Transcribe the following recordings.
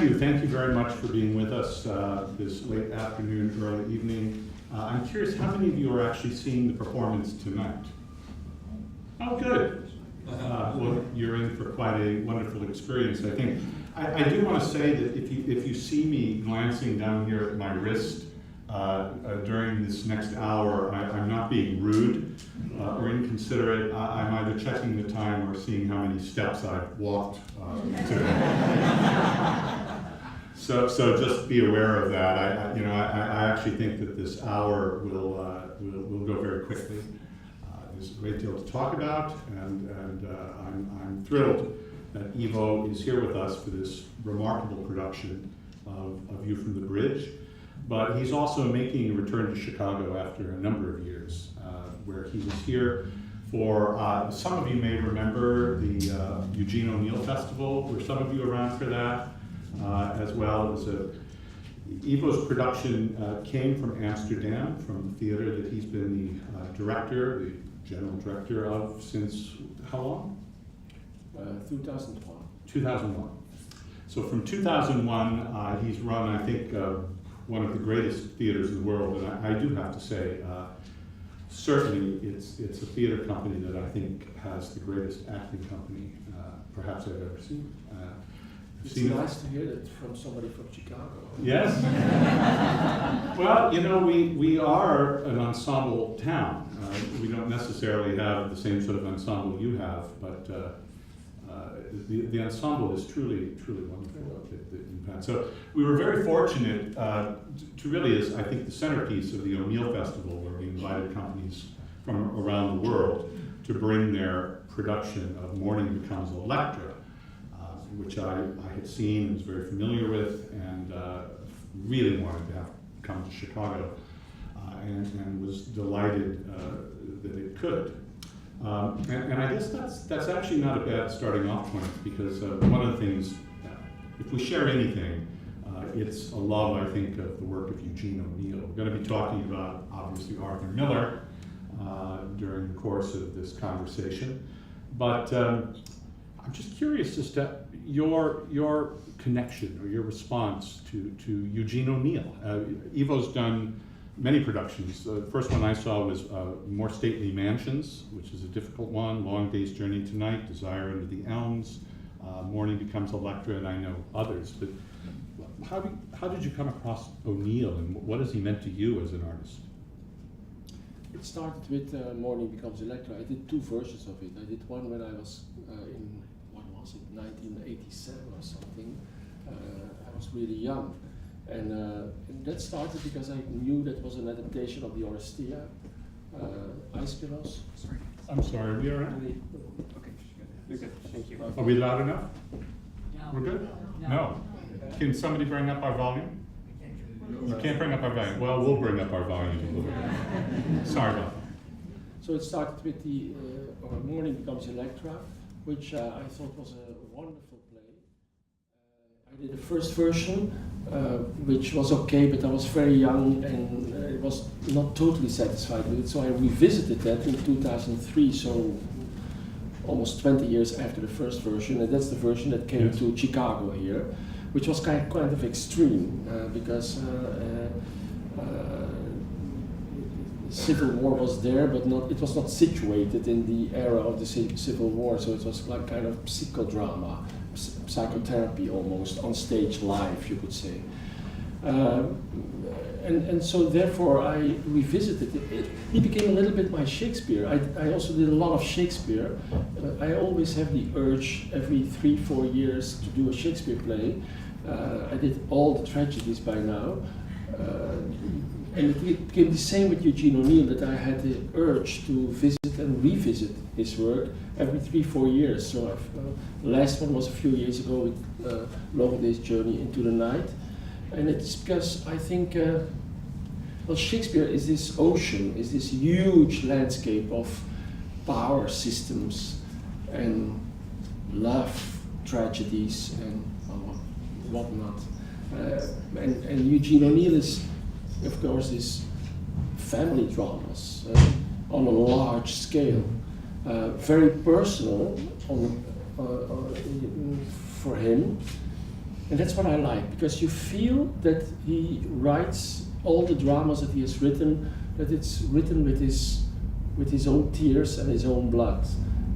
thank you. Thank you very much for being with us this late afternoon, early evening. I'm curious, how many of you are actually seeing the performance tonight? Oh, good. Well, you're in for quite a wonderful experience, I think. I do want to say that if you see me glancing down here at my wrist during this next hour, I'm not being rude or inconsiderate. I'm either checking the time or seeing how many steps I've walked today. So just be aware of that. I actually think that this hour will go very quickly. There's a great deal to talk about, and I'm thrilled that Ivo is here with us for this remarkable production of View from the Bridge. But he's also making a return to Chicago after a number of years, where he was here for, some of you may remember the Eugene O'Neill Festival. Were some of you around for that as well? Ivo's production came from Amsterdam, from the theater that he's been the director, the general director of since how long? 2001. 2001. So from 2001, he's run, I think, one of the greatest theaters in the world, and I do have to say, certainly it's a theater company that I think has the greatest acting company perhaps I've ever seen. It's nice to hear that from somebody from Chicago. Yes. Well, we are an ensemble town. We don't necessarily have the same sort of ensemble you have, but the ensemble is truly wonderful that you've had. So we were very fortunate to really, is I think the centerpiece of the O'Neill Festival, where we invited companies from around the world to bring their production of Morning Becomes Electra, which I had seen and was very familiar with, and really wanted to have come to Chicago, and was delighted that it could. And I guess that's actually not a bad starting off point, because one of the things, if we share anything, it's a love, I think, of the work of Eugene O'Neill. We're going to be talking about, obviously, Arthur Miller during the course of this conversation, but I'm just curious as to your connection or your response to Eugene O'Neill. Ivo's done many productions. The first one I saw was More Stately Mansions, which is a difficult one, Long Day's Journey to Night, Desire Under the Elms, Morning Becomes Electra, and I know others. But how did you come across O'Neill, and what has he meant to you as an artist? It started with Morning Becomes Electra. I did two versions of it. I did one when I was in, 1987 or something. I was really young. And that started because I knew that was an adaptation of the Oresteia, Aeschylus. Sorry. I'm sorry, we are Okay, you're good. Thank you. Are we loud enough? No. We're good? No. Can somebody bring up our volume? You can't bring up our volume. Well, we'll bring up our volume a little bit. Sorry about that. So it started with the Morning Becomes Electra, which I thought was a wonderful play. I did the first version, which was okay, but I was very young and I was not totally satisfied with it, so I revisited that in 2003, so almost 20 years after the first version, and that's the version that came to Chicago here, which was kind of extreme, because Civil War was there, but it was not situated in the era of the Civil War, so it was like kind of psychodrama, psychotherapy almost, on stage live, you could say. And so therefore I revisited it. He became a little bit my Shakespeare. I also did a lot of Shakespeare. I always have the urge every 3-4 years to do a Shakespeare play. I did all the tragedies by now. And it became the same with Eugene O'Neill, that I had the urge to visit and revisit his work every 3-4 years. So the last one was a few years ago with Long Day's Journey into the Night. And it's because I think, well, Shakespeare is this ocean, is this huge landscape of power systems and love tragedies and whatnot. And Eugene O'Neill is, of course, these family dramas on a large scale, very personal for him, And that's what I like, because you feel that he writes all the dramas that he has written, that it's written with his own tears and his own blood.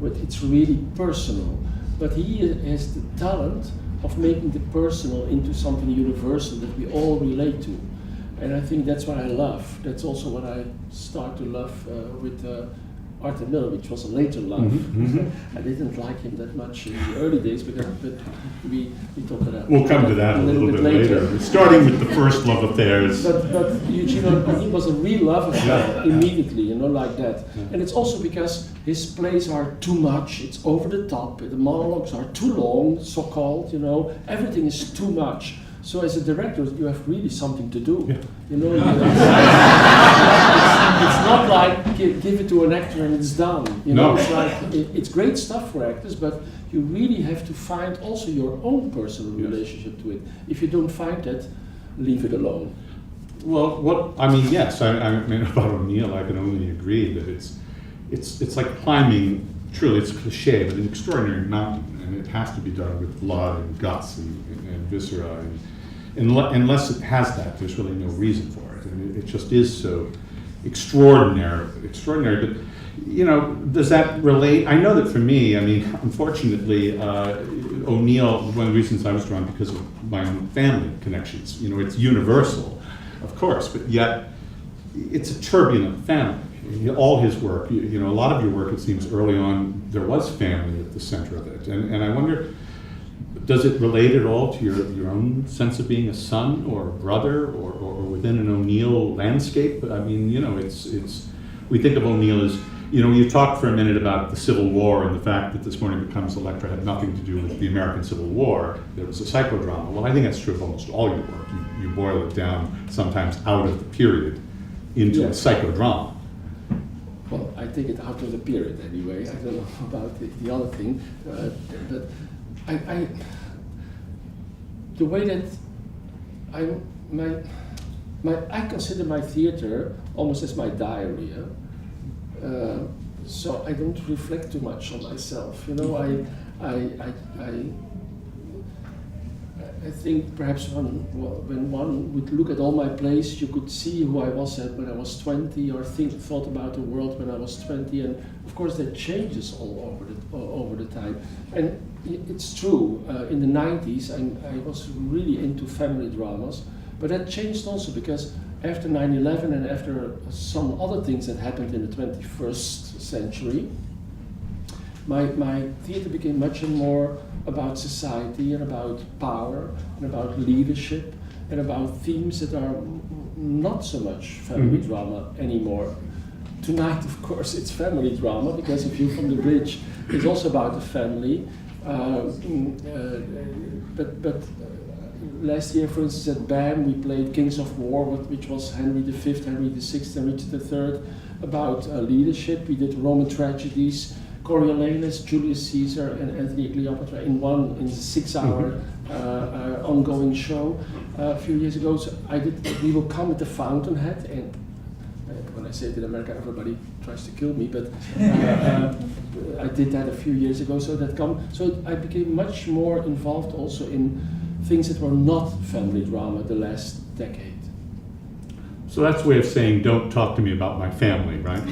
But it's really personal. But he has the talent of making the personal into something universal that we all relate to. And I think that's what I love. That's also what I start to love with Arthur Miller, which was a later love. I didn't like him that much in the early days, but we talk about that. We'll come to that a little bit later. Starting with the first love affairs. But Eugene, he was a real love affair immediately, you know, like that. And it's also because his plays are too much, it's over the top, the monologues are too long, so-called, you know, everything is too much. So as a director, you have really something to do. Yeah. You know, it's not like give it to an actor and it's done. You know, it's like it's great stuff for actors, but you really have to find also your own personal relationship to it. If you don't find that, leave it alone. Well, yes. I mean, about O'Neill, I can only agree that it's like climbing. Truly, it's a cliche, but an extraordinary mountain, and it has to be done with blood and guts and viscera. And unless it has that, there's really no reason for it. And it just is so extraordinary. But, you know, does that relate? I know that for me, I mean, unfortunately, O'Neill, one of the reasons I was drawn because of my own family connections. You know, it's universal, of course, but yet it's a turbulent family. All his work, you know, a lot of your work, it seems early on, there was family at the center of it. And I wonder, does it relate at all to your own sense of being a son or a brother or within an O'Neill landscape? I mean, you know, we think of O'Neill as, you know, you talked for a minute about the Civil War and the fact that This Morning Becomes Electra had nothing to do with the American Civil War. There was a psychodrama. Well, I think that's true of almost all your work. You boil it down sometimes out of the period into a psychodrama. Well, I take it out of the period anyway. I don't know about the other thing, but the way that I consider my theater almost as my diary. So I don't reflect too much on myself. You know, I think perhaps when one would look at all my plays, you could see who I was at when I was 20, or thought about the world when I was 20, and of course that changes all over the time. And it's true. In the 90s, I was really into family dramas, but that changed also because after 9/11 and after some other things that happened in the 21st century, my theater became much more about society and about power and about leadership and about themes that are not so much family drama anymore. Tonight, of course, it's family drama because A View from the Bridge is also about the family. But last year, for instance, at BAM, we played Kings of War, which was Henry V, Henry VI, and Richard III, about leadership. We did Roman tragedies, Coriolanus, Julius Caesar, and Antony and Cleopatra in the 6-hour ongoing show a few years ago. So We Will Come at the Fountainhead, and when I say it in America, everybody tries to kill me, but I did that a few years ago. So I became much more involved also in things that were not family drama the last decade. So that's a way of saying, don't talk to me about my family, right?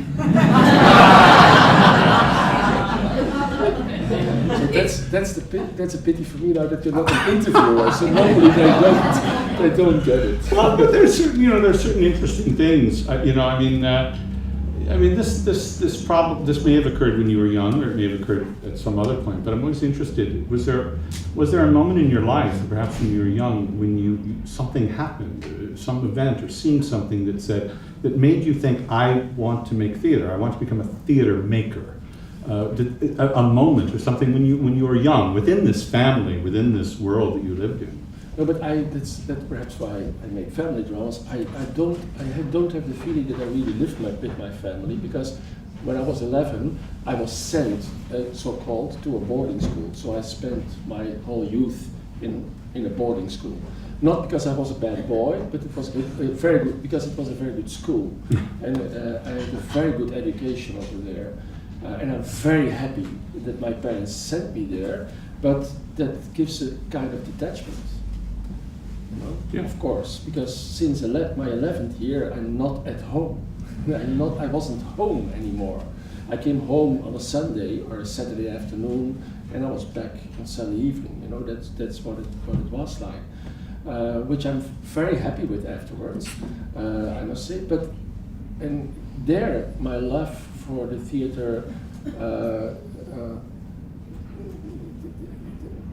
So that's a pity for me now that you're not an interviewer. So normally they don't get it. Well, but there's certain interesting things. This may have occurred when you were young, or it may have occurred at some other point. But I'm always interested. Was there a moment in your life, perhaps when you were young, when something happened, some event, or seeing something that made you think, I want to make theater. I want to become a theater maker. A moment or something when you were young, within this family, within this world that you lived in. No, but that's perhaps why I make family dramas. I don't have the feeling that I really lived with my family, because when I was 11, I was sent, so-called, to a boarding school. So I spent my whole youth in a boarding school. Not because I was a bad boy, but it was very good, because it was a very good school, and I had a very good education over there. And I'm very happy that my parents sent me there, but that gives a kind of detachment. You know? Yeah. Of course, because since my 11th year, I'm not at home. I wasn't home anymore. I came home on a Sunday or a Saturday afternoon, and I was back on Sunday evening. You know, that's what it was like, which I'm very happy with afterwards, I must say. And there, my love for the theater,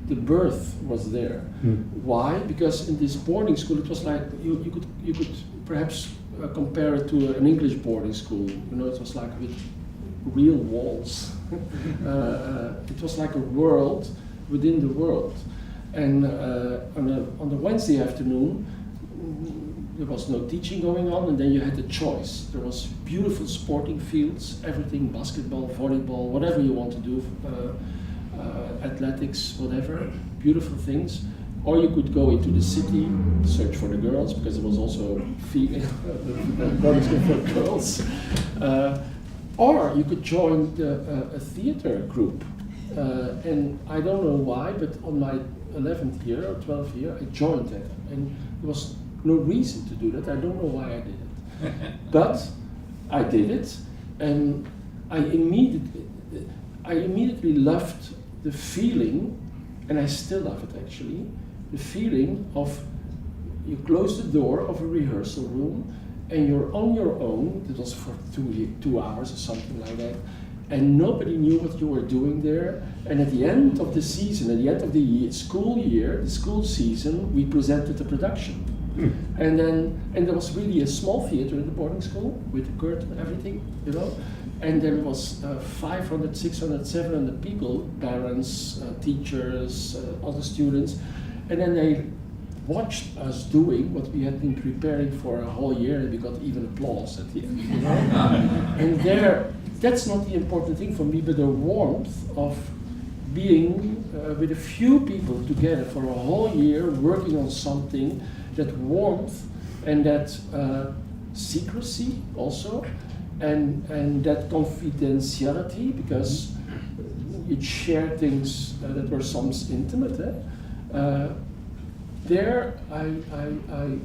the birth was there. Why? Because in this boarding school, it was like you could perhaps compare it to an English boarding school. You know, it was like with real walls. It was like a world within the world. And on the Wednesday afternoon, there was no teaching going on, and then you had a choice. There was beautiful sporting fields, everything, basketball, volleyball, whatever you want to do, athletics, whatever, beautiful things. Or you could go into the city, search for the girls, because it was also female boarding school for girls. Or you could join a theater group. And I don't know why, but on my 11th year or 12th year, I joined that. And there was no reason to do that. I don't know why I did it. But I did it, and I immediately loved the feeling, and I still love it actually, the feeling of you close the door of a rehearsal room and you're on your own. It was for 2 hours or something like that, and nobody knew what you were doing there. And at the end of the season, at the end of the school season, we presented the production. And there was really a small theater in the boarding school with the curtain and everything, you know. And there was 500, 600, 700 people, parents, teachers, other students. And then they watched us doing what we had been preparing for a whole year, and we got even applause at the end, you know. And that's not the important thing for me, but the warmth of being with a few people together for a whole year, working on something, that warmth and that secrecy also, and that confidentiality, because you'd share things that were sometimes intimate. There I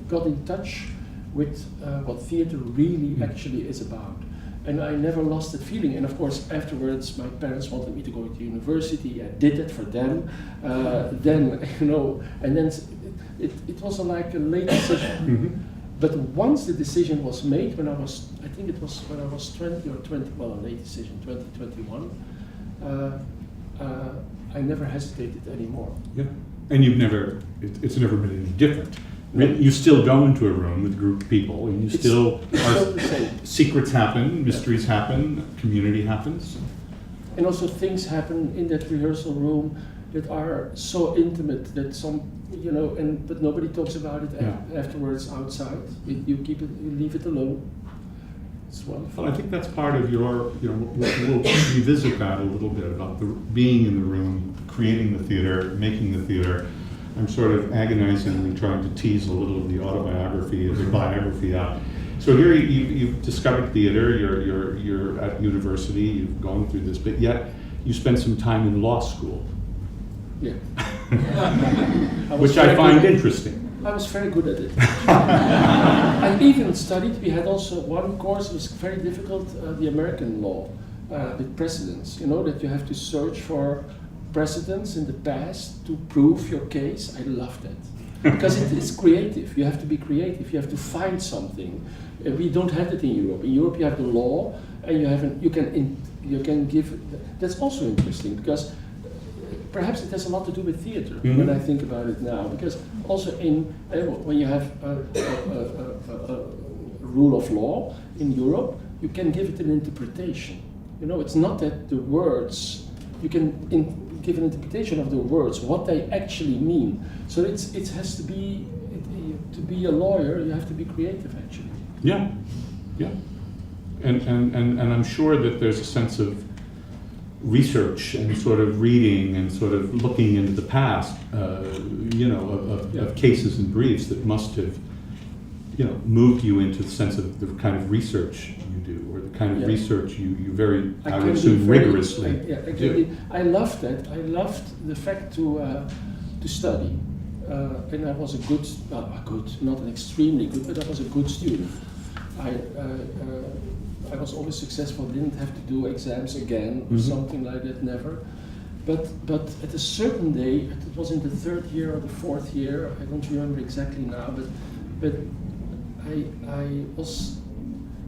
got in touch with what theater really actually is about. And I never lost that feeling. And of course, afterwards, my parents wanted me to go to university. I did it for them. Then, you know, and then it was like a late decision. But once the decision was made, I think it was when I was 20 or 20, well, a late decision, 2021, I never hesitated anymore. Yeah, and it's never been any different. You still go into a room with a group of people, and It's still the same. Secrets happen, mysteries happen, community happens. And also things happen in that rehearsal room that are so intimate that some, you know, but nobody talks about it afterwards outside. You leave it alone. It's wonderful. Well, I think that's part of your, you know, we'll revisit that a little bit about being in the room, creating the theater, making the theater. I'm sort of agonizingly trying to tease a little of the autobiography, the biography out. So here you've discovered theater, you're at university, you've gone through this, but yet you spent some time in law school. Yeah. Which I find interesting. I was very good at it. I even studied, we had also one course, it was very difficult, the American law, with precedents. You know, that you have to search for precedents in the past to prove your case. I love that. Because it's creative. You have to be creative. You have to find something. We don't have it in Europe. In Europe, you have the law, and you can give. That's also interesting, because perhaps it has a lot to do with theater when I think about it now. Because also when you have a rule of law in Europe, you can give it an interpretation. You know, it's not that the words. You can give an interpretation of the words, what they actually mean. So it has to be a lawyer, you have to be creative actually. Yeah, yeah. And I'm sure that there's a sense of research and sort of reading and sort of looking into the past, you know, of cases and briefs that must have, you know, moved you into the sense of the kind of research you do, or the kind of research you very, I would assume, rigorously do. I loved that. I loved the fact to study. and I was a good, not an extremely good, but I was a good student. I was always successful, didn't have to do exams again or something like that, never. But at a certain day, it was in the 3rd year or the 4th year, I don't remember exactly now, but I was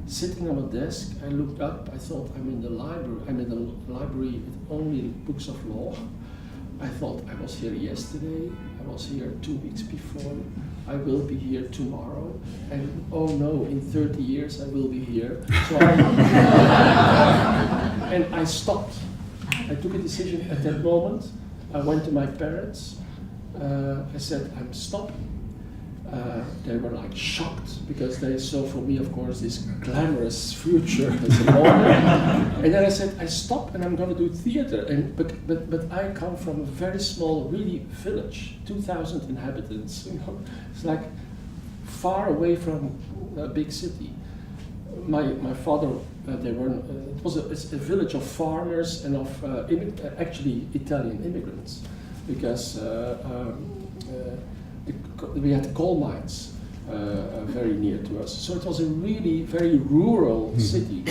sitting on a desk, I looked up, I thought I'm in the library with only books of law. I thought I was here yesterday, I was here 2 weeks before, I will be here tomorrow, and oh no, in 30 years I will be here. So and I stopped. I took a decision at that moment. I went to my parents. I said, I'm stopping. They were like shocked because they saw for me, of course, this glamorous future as a lawyer. And then I said, I stop and I'm going to do theater. But I come from a very small, really village, 2,000 inhabitants. You know, it's like far away from a big city. My father, it's a village of farmers and of actually Italian immigrants, because we had coal mines very near to us. So it was a really very rural city,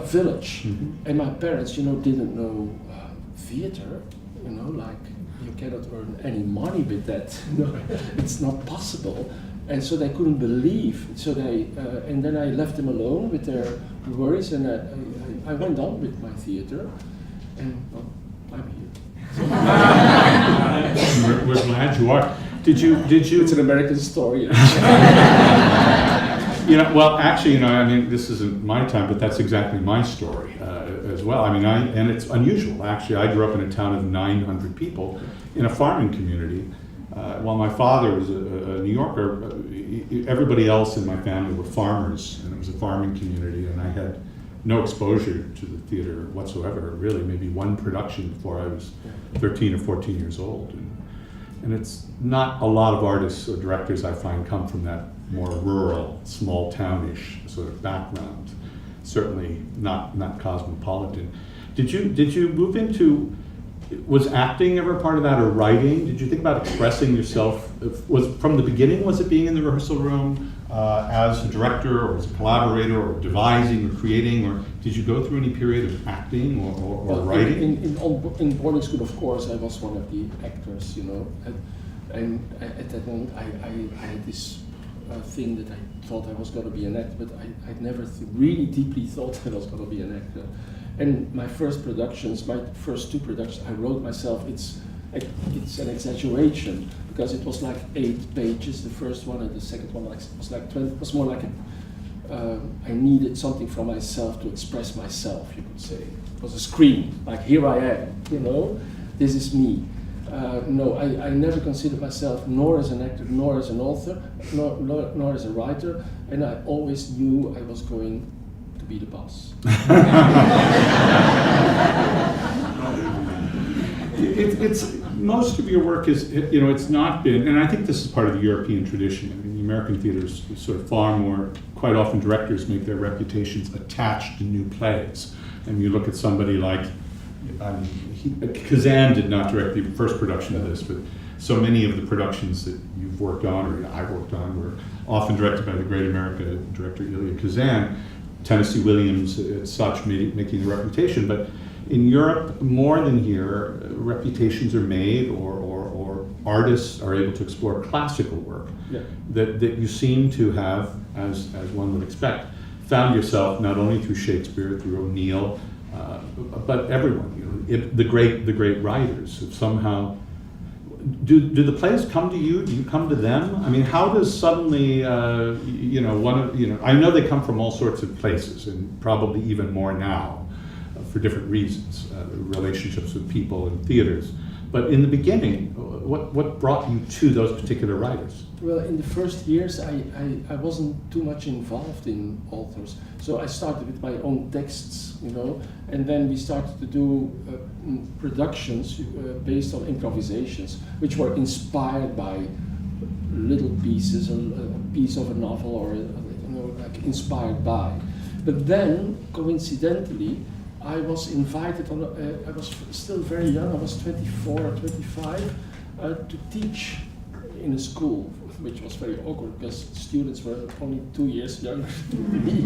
village. And my parents, didn't know theater, like you cannot earn any money with that. It's not possible. And so they couldn't believe. So and then I left them alone with their worries, and I went on with my theater, and well, I'm here. We're glad you are. Did you? It's an American story. Well, actually, I mean, this isn't my time, but that's exactly my story as well. I mean, and it's unusual. Actually, I grew up in a town of 900 people in a farming community. While my father was a New Yorker, everybody else in my family were farmers, and it was a farming community, and I had no exposure to the theater whatsoever, really, maybe one production before I was 13 or 14 years old. And it's not a lot of artists or directors I find come from that more rural, small townish sort of background. Certainly not cosmopolitan. Did you move into, was acting ever part of that, or writing? Did you think about expressing yourself? Was from the beginning, was it being in the rehearsal room as a director, or as a collaborator, or devising, or creating, or did you go through any period of acting or writing? In boarding school, of course, I was one of the actors, and at that moment I had this thing that I thought I was going to be an actor, but I never really deeply thought I was going to be an actor. And my first productions, my first 2 productions, I wrote myself. It's an exaggeration, because it was like 8 pages, the first one, and the second one was like 20. It was more like I needed something from myself to express myself, you could say. It was a scream, like here I am, this is me. No, I never considered myself nor as an actor, nor as an author, nor as a writer, and I always knew I was going to be the boss. It's most of your work is, it's not been, and I think this is part of the European tradition. I mean, the American theater is sort of far more, quite often directors make their reputations attached to new plays. And you look at somebody like, Kazan did not direct the first production of this, but so many of the productions that you've worked on, or I've worked on, were often directed by the great American director Elia Kazan, Tennessee Williams, such, making the reputation. But in Europe, more than here, reputations are made, or artists are able to explore classical work that you seem to have, as one would expect, found yourself not only through Shakespeare, through O'Neill, but everyone. The great writers have somehow. Do the plays come to you? Do you come to them? I mean, how does suddenly I know they come from all sorts of places, and probably even more now, for different reasons, relationships with people and theaters. But in the beginning, what brought you to those particular writers? Well, in the first years, I wasn't too much involved in authors. So I started with my own texts, and then we started to do productions based on improvisations, which were inspired by little pieces, a piece of a novel, or like inspired by. But then, coincidentally, I was invited on. I was still very young. I was 24 or 25 to teach in a school, which was very awkward because students were only 2 years younger than me,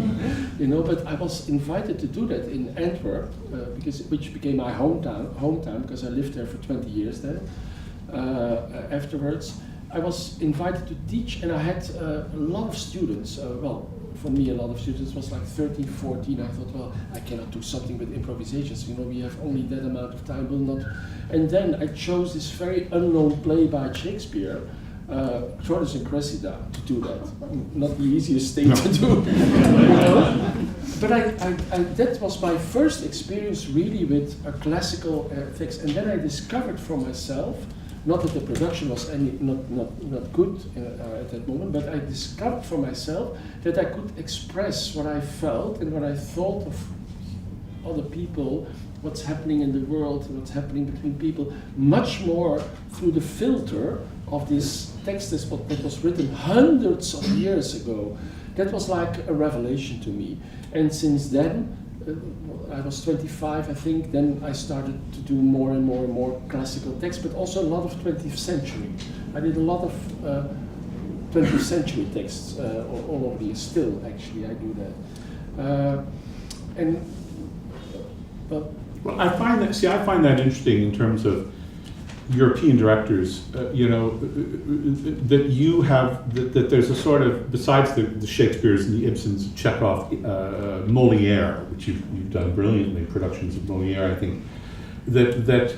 you know. But I was invited to do that in Antwerp, which became my hometown because I lived there for 20 years then. Afterwards, I was invited to teach, and I had a lot of students. For me, a lot of students was like 13, 14. I thought, well, I cannot do something with improvisations. You know, we have only that amount of time. Will not. And then I chose this very unknown play by Shakespeare, Troilus and Cressida, to do that. Not the easiest thing to do. You know? But that was my first experience really with a classical text. And then I discovered for myself, not that the production was not good at that moment, but I discovered for myself that I could express what I felt and what I thought of other people, what's happening in the world, what's happening between people, much more through the filter of this text that was written hundreds of years ago. That was like a revelation to me. And since then, I was 25, I think, then I started to do more and more classical text, but also a lot of 20th century. I did a lot of 20th century texts all over the years. Still, actually, I do that. Well, I find that interesting in terms of European directors, that you have, that there's a sort of, besides the Shakespeare's and the Ibsens, Chekhov, Molière, which you've done brilliantly, productions of Molière, I think, that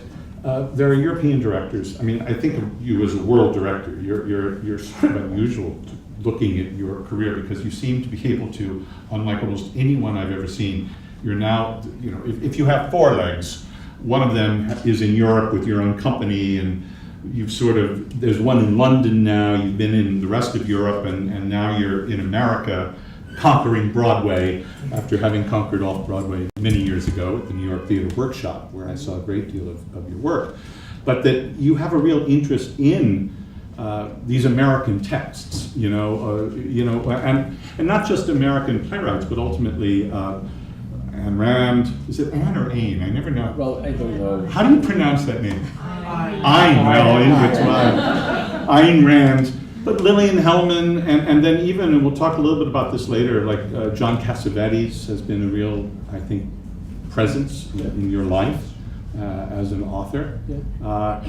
there are European directors. I mean, I think of you as a world director. You're sort of unusual looking at your career because you seem to be able to, unlike almost anyone I've ever seen, you're now, if you have 4 legs, one of them is in Europe with your own company, and there's one in London now, you've been in the rest of Europe, and now you're in America conquering Broadway after having conquered off-Broadway many years ago at the New York Theater Workshop, where I saw a great deal of your work. But that you have a real interest in these American texts, and not just American playwrights, but ultimately Ayn Rand. Is it Anne or Ayn? I never know. Well, I don't know. How do you pronounce that name? Ayn. Well, Ayn Rand. But Lillian Hellman, and then even, and we'll talk a little bit about this later, like John Cassavetes has been a real, I think, presence in your life as an author. Yeah.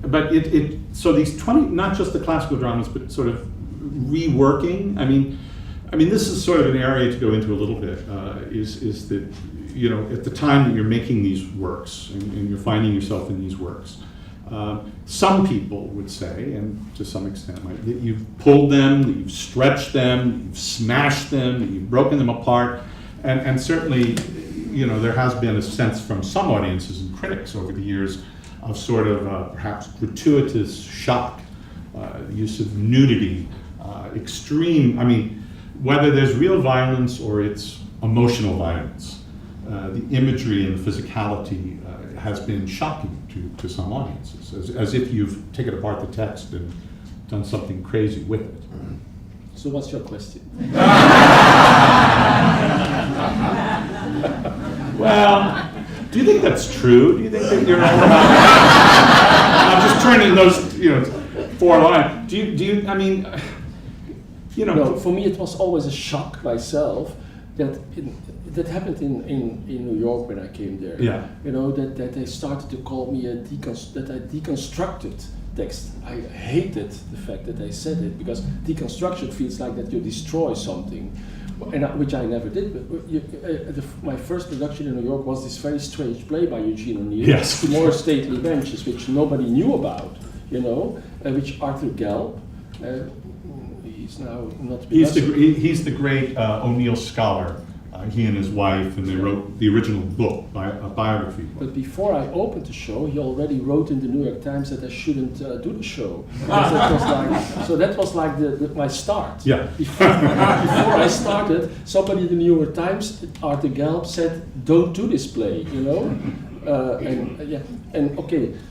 But so these 20, not just the classical dramas, but sort of reworking. I mean, this is sort of an area to go into a little bit, is that, at the time that you're making these works and you're finding yourself in these works, some people would say, and to some extent, that you've pulled them, that you've stretched them, that you've smashed them, that you've broken them apart, and certainly, there has been a sense from some audiences and critics over the years of sort of perhaps gratuitous shock, use of nudity, extreme, whether there's real violence or it's emotional violence, the imagery and the physicality has been shocking to some audiences, as if you've taken apart the text and done something crazy with it. So what's your question? Well, do you think that's true? Do you think that you're all about I'm just turning those, 4 lines. Do you, No, for me it was always a shock myself that happened in New York when I came there. Yeah. That they started to call me that I deconstructed text. I hated the fact that they said it, because deconstruction feels like that you destroy something, which I never did. But my first production in New York was this very strange play by Eugene O'Neill, yes. More Stately Benches, which nobody knew about, which Arthur Gelb, he's now not. He's the great O'Neill scholar. He and his wife, and they wrote the original book, a biography. But before I opened the show, he already wrote in the New York Times that I shouldn't do the show. That was like my start. Yeah. Before I started, somebody in the New York Times, Arthur Gelb, said, "Don't do this play,"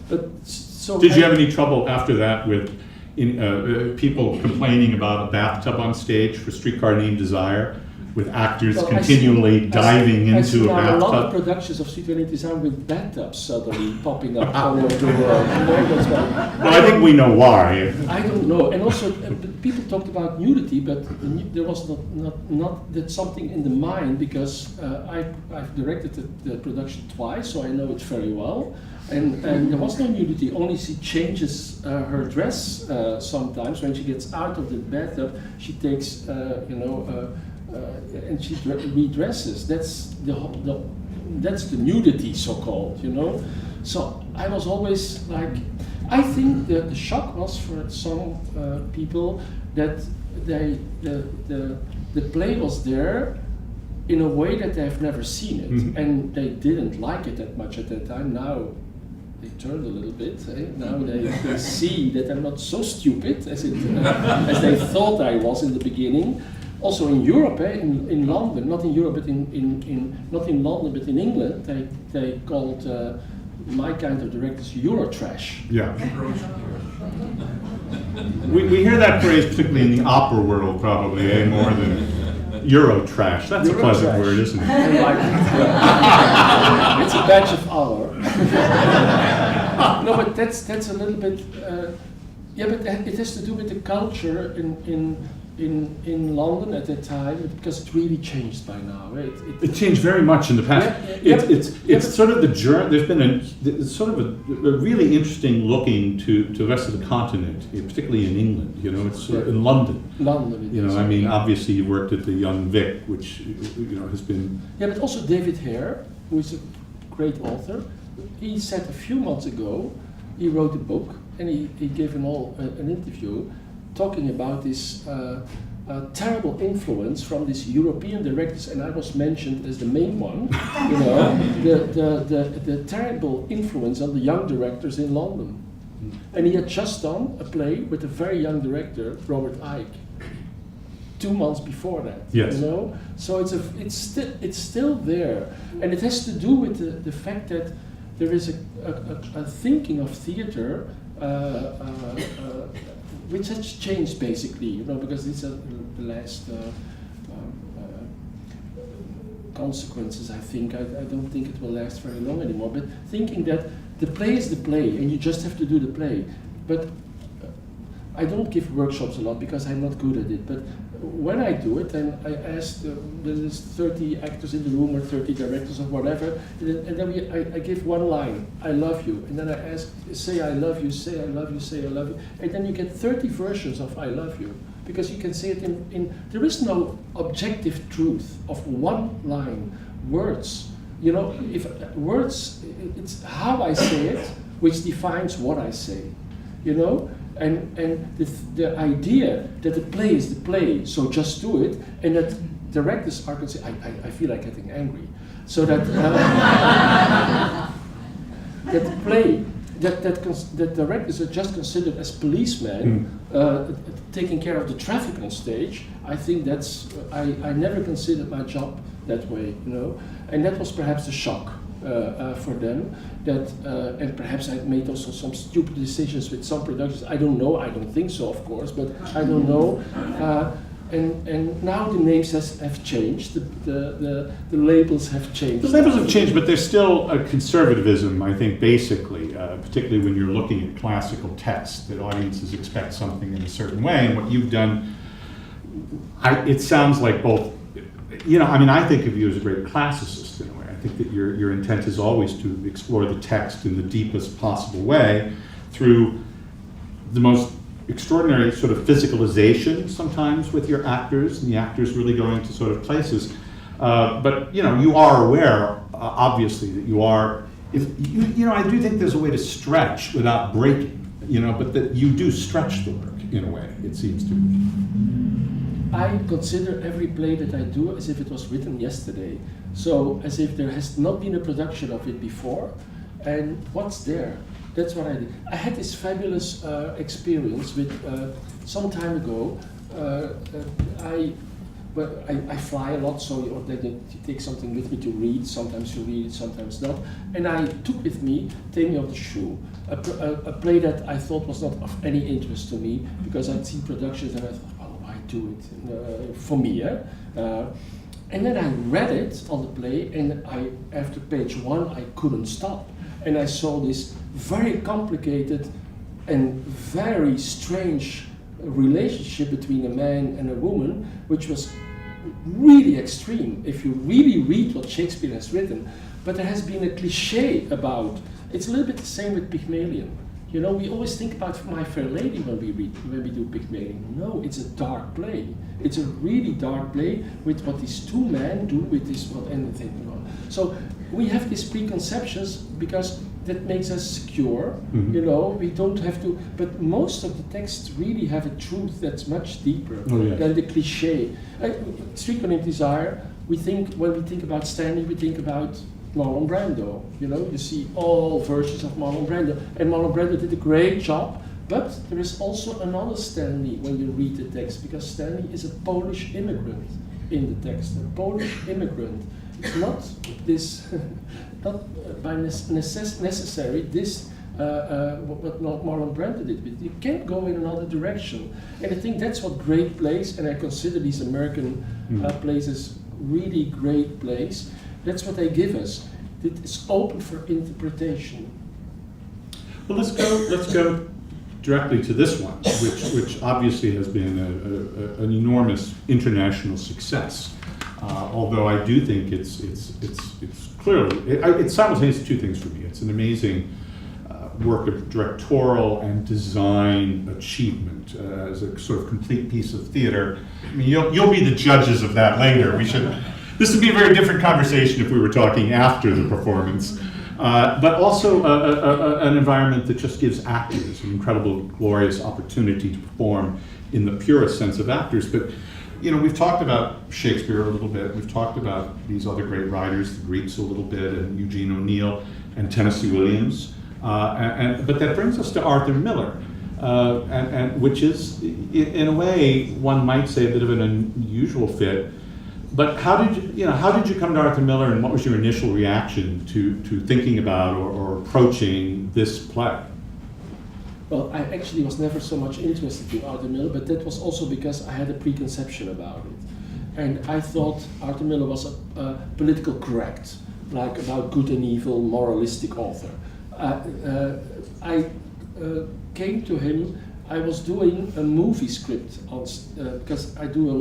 But so. Did you have any trouble after that with people complaining about a bathtub on stage for Streetcar Named Desire? with actors Well, continually diving I into see a now a lot of bathtub. productions of Sweet Vanilla Design with bathtubs suddenly popping up all over the world. You know, that's why. Well, I think we know why. I don't know. And also, people talked about nudity, but there was not that something in the mind because I've directed the production twice, so I know it very well. And there was no nudity. Only she changes her dress sometimes when she gets out of the bathtub. She takes, and she redresses. That's that's the nudity, so called. You know. So I was always like. I think the shock was for some people that the play was there in a way that they've never seen it, and they didn't like it that much at that time. Now they turned a little bit. Now they see that I'm not so stupid as as they thought I was in the beginning. Also in Europe, in London, not in Europe, but not in London, but in England, they called. My kind of directors Eurotrash. Yeah. We hear that phrase particularly in the opera world probably, more than Eurotrash. That's a pleasant word, isn't it? I like it. Yeah. It's a badge of honor. No, but that's a little bit. Yeah, but it has to do with the culture in London at that time because it really changed by now. It changed very much in the past. It's sort of the journey. There's been sort of a really interesting looking to the rest of the continent, particularly in England. You know, it's in London. London. You know, I mean, obviously you worked at the Young Vic, which has been. Yeah, but also David Hare, who is a great author. He said a few months ago, he wrote a book and he gave an interview. Talking about this terrible influence from these European directors, and I was mentioned as the main one, you know, the terrible influence on the young directors in London. And he had just done a play with a very young director, Robert Icke, 2 months before that. Yes. You know, so it's still there, and it has to do with the fact that there is a thinking of theater. Which has changed basically, you know, because these are the last consequences. I think I don't think it will last very long anymore. But thinking that the play is the play, and you just have to do the play. But I don't give workshops a lot because I'm not good at it. But when I do it, and I ask, there's 30 actors in the room or 30 directors or whatever, and then I give one line, I love you, and then I ask, say I love you, say I love you, say I love you, and then you get 30 versions of I love you, because you can say it there is no objective truth of one line, words. You know, if words, it's how I say it, which defines what I say, you know? And the idea that the play is the play, so just do it, and that directors are considered, I feel like getting angry, so that that the play, that directors are just considered as policemen, taking care of the traffic on stage. I think that's, I never considered my job that way, you know, and that was perhaps a shock. For them, that and perhaps I made also some stupid decisions with some productions. I don't know. I don't think so, of course, but I don't know. And now the names have changed. The labels have changed. The labels have changed, but there's still a conservatism, I think, basically, particularly when you're looking at classical text, that audiences expect something in a certain way, and what you've done. It sounds like both. You know, I mean, I think of you as a great classicist in a way. I think that your intent is always to explore the text in the deepest possible way through the most extraordinary sort of physicalization sometimes with your actors, and the actors really going to sort of places. But, you know, you are aware, obviously, that you are, I do think there's a way to stretch without breaking, you know, but that you do stretch the work in a way, it seems to me. I consider every play that I do as if it was written yesterday. So as if there has not been a production of it before, and what's there? That's what I did. I had this fabulous experience with some time ago. I fly a lot, so you take something with me to read. Sometimes you read it, sometimes not. And I took with me Taming of the Shrew, a play that I thought was not of any interest to me because I'd seen productions and I thought, oh, why do it for me? And then I read it on the play, and after page 1, I couldn't stop. And I saw this very complicated and very strange relationship between a man and a woman, which was really extreme if you really read what Shakespeare has written. But there has been a cliche about, it's a little bit the same with Pygmalion. You know, we always think about My Fair Lady when we do Pygmalion. No, it's a dark play. It's a really dark play with what these two men do with this, well, anything. You know. So we have these preconceptions because that makes us secure. Mm-hmm. You know, we don't have to. But most of the texts really have a truth that's much deeper than the cliche. Streetcar Named Desire. When we think about Stanley, we think about Marlon Brando. You know, you see all versions of Marlon Brando, and Marlon Brando did a great job. But there is also another Stanley when you read the text, because Stanley is a Polish immigrant in the text. A Polish immigrant. It's not this, not by necessary this what Marlon Brando did. But you can't go in another direction. And I think that's what great plays, and I consider these American plays as really great plays. That's what they give us. It's open for interpretation. Well, let's go directly to this one, which obviously has been an enormous international success. Although I do think it's clearly it's simultaneously two things for me. It's an amazing work of directorial and design achievement as a sort of complete piece of theater. I mean, you'll be the judges of that later. This would be a very different conversation if we were talking after the performance. But also an environment that just gives actors an incredible, glorious opportunity to perform in the purest sense of actors. But you know, we've talked about Shakespeare a little bit. We've talked about these other great writers, the Greeks a little bit, and Eugene O'Neill and Tennessee Williams. But that brings us to Arthur Miller, and which is, in a way, one might say, a bit of an unusual fit. But how did you come to Arthur Miller, and what was your initial reaction to thinking about or approaching this play? Well, I actually was never so much interested in Arthur Miller, but that was also because I had a preconception about it. And I thought Arthur Miller was a political correct, like about good and evil, moralistic author. I came to him. I was doing a movie script on because I do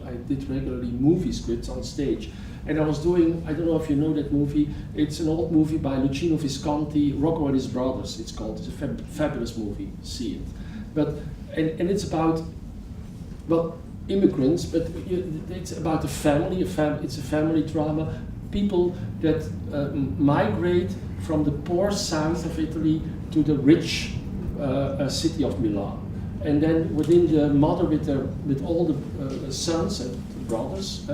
I did regularly movie scripts on stage, and I was doing, I don't know if you know that movie. It's an old movie by Luchino Visconti, Rocco and His Brothers. It's called. It's a fabulous movie. See it, but and it's about, well, immigrants, but it's about a family. It's a family drama. People that migrate from the poor south of Italy to the rich city of Milan, and then within the mother with all the sons and brothers,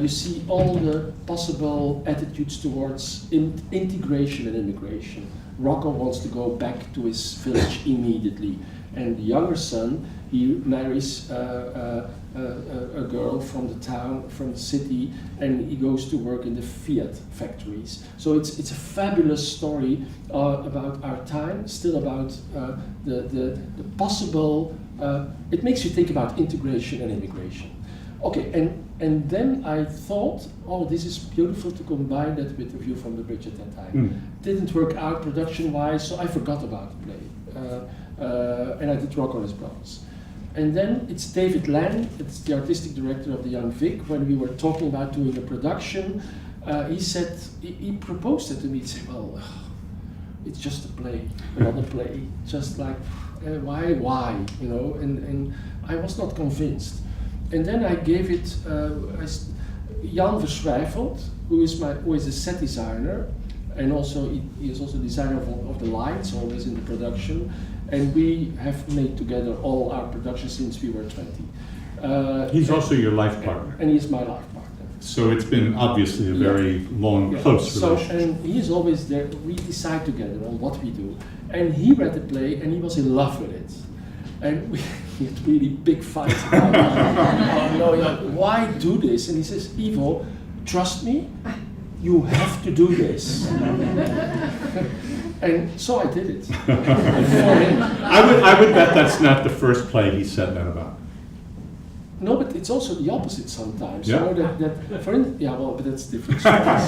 you see all the possible attitudes towards integration and immigration. Rocco wants to go back to his village immediately, and the younger son, he marries a girl from the town, from the city, and he goes to work in the Fiat factories. So it's a fabulous story about our time, still about the possible. It makes you think about integration and immigration. Okay, and then I thought, oh, this is beautiful to combine that with the View from the Bridge at that time. Didn't work out production-wise, so I forgot about the play, and I did Rocco and His Brothers. And then it's David Lang, it's the artistic director of the Young Vic. When we were talking about doing a production, he said, he proposed it to me. He said, well, it's just a play, another play. Just like, why, you know? And I was not convinced. And then I gave it, Jan Verschwijfeld, who is a set designer, and also he is also designer of the lights, always in the production. And we have made together all our productions since we were 20. He's also your life partner. And he's my life partner. So it's been obviously a very long, close relationship. And he's always there. We decide together on what we do. And he read the play and he was in love with it. And we had really big fights about it. Oh, no, why do this? And he says, Ivo, trust me, you have to do this. And so I did it. I would bet that's not the first play he said that about. No, but it's also the opposite sometimes. Yeah. You know, that for yeah, well, but that's different stories.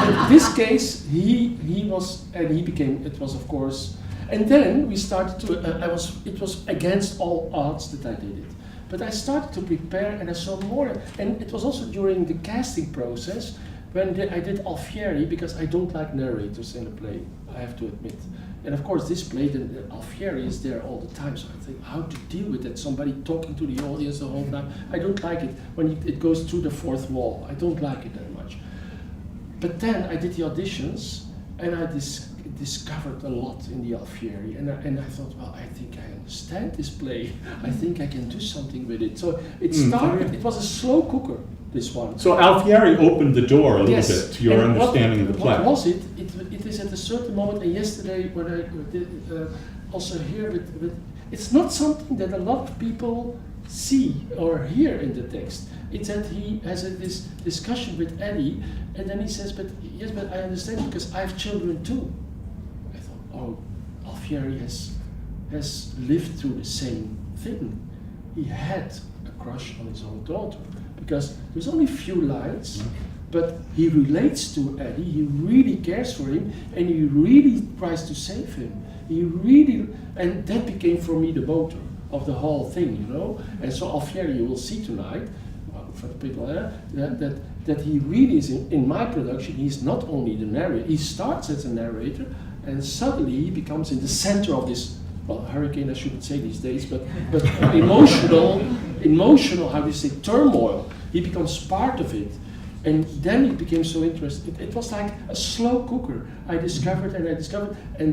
In this case, he was, and he became. It was, of course, and then we started to. It was against all odds that I did it, but I started to prepare, and I saw more. And it was also during the casting process when I did Alfieri, because I don't like narrators in a play. I have to admit. And of course, this play, the Alfieri is there all the time, so I think how to deal with that, somebody talking to the audience the whole time. I don't like it when it goes through the fourth wall. I don't like it that much. But then I did the auditions, and I discovered a lot in the Alfieri, and I thought, well, I think I understand this play. I think I can do something with it. So it started, it was a slow cooker, this one. So Alfieri opened the door a little Yes. bit to your And understanding of the play. What was it? It is at a certain moment, and yesterday when I did also here with, it's not something that a lot of people see or hear in the text. It's that he has this discussion with Eddie, and then he says, but yes, but I understand because I have children too. I thought, oh, Alfieri has lived through the same thing. He had a crush on his own daughter, because there's only a few lines, but he relates to Eddie, he really cares for him, and he really tries to save him. He really, and that became for me the motor of the whole thing, you know. And so Alfieri, you will see tonight, for the people there, that he really is in my production. He's not only the narrator. He starts as a narrator, and suddenly he becomes in the center of this. Well, hurricane, I shouldn't say these days, but emotional, how do you say, turmoil. He becomes part of it. And then it became so interesting. It was like a slow cooker. I discovered, and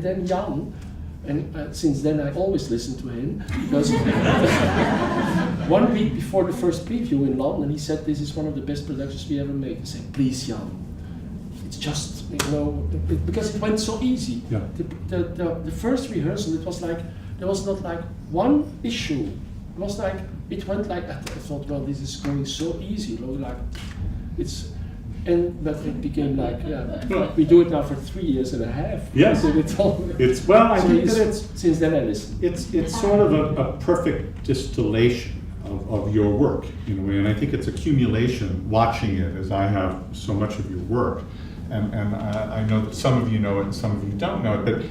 then Jan, and since then I always listen to him, because 1 week before the first preview in London, he said, this is one of the best productions we ever made. I said, please, Jan, it's just, you know, because it went so easy. Yeah. The first rehearsal, it was like, there was not like one issue. It was like, it went like, I thought, well, this is going so easy, you know, like, but it became like, yeah, we do it now for 3 years and a half. Yes. So It's, well, I so think that it's, since then I listen. it's sort of a perfect distillation of your work in a way, and I think it's accumulation, watching it as I have so much of your work, and I know that some of you know it and some of you don't know it, but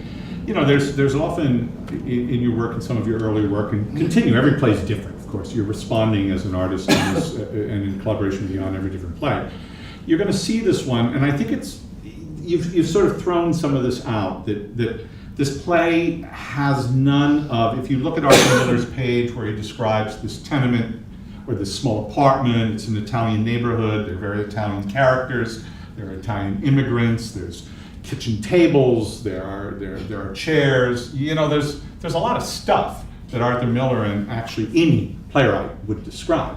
you know, there's often in your work and some of your earlier work, and continue, every play is different, of course, you're responding as an artist and in collaboration beyond every different play. You're going to see this one, and I think it's, you've sort of thrown some of this out, that this play has none of, if you look at Arthur Miller's page where he describes this tenement or this small apartment, it's an Italian neighborhood, there are very Italian characters, there are Italian immigrants, there's kitchen tables, there are chairs, you know, there's a lot of stuff that Arthur Miller and actually any playwright would describe.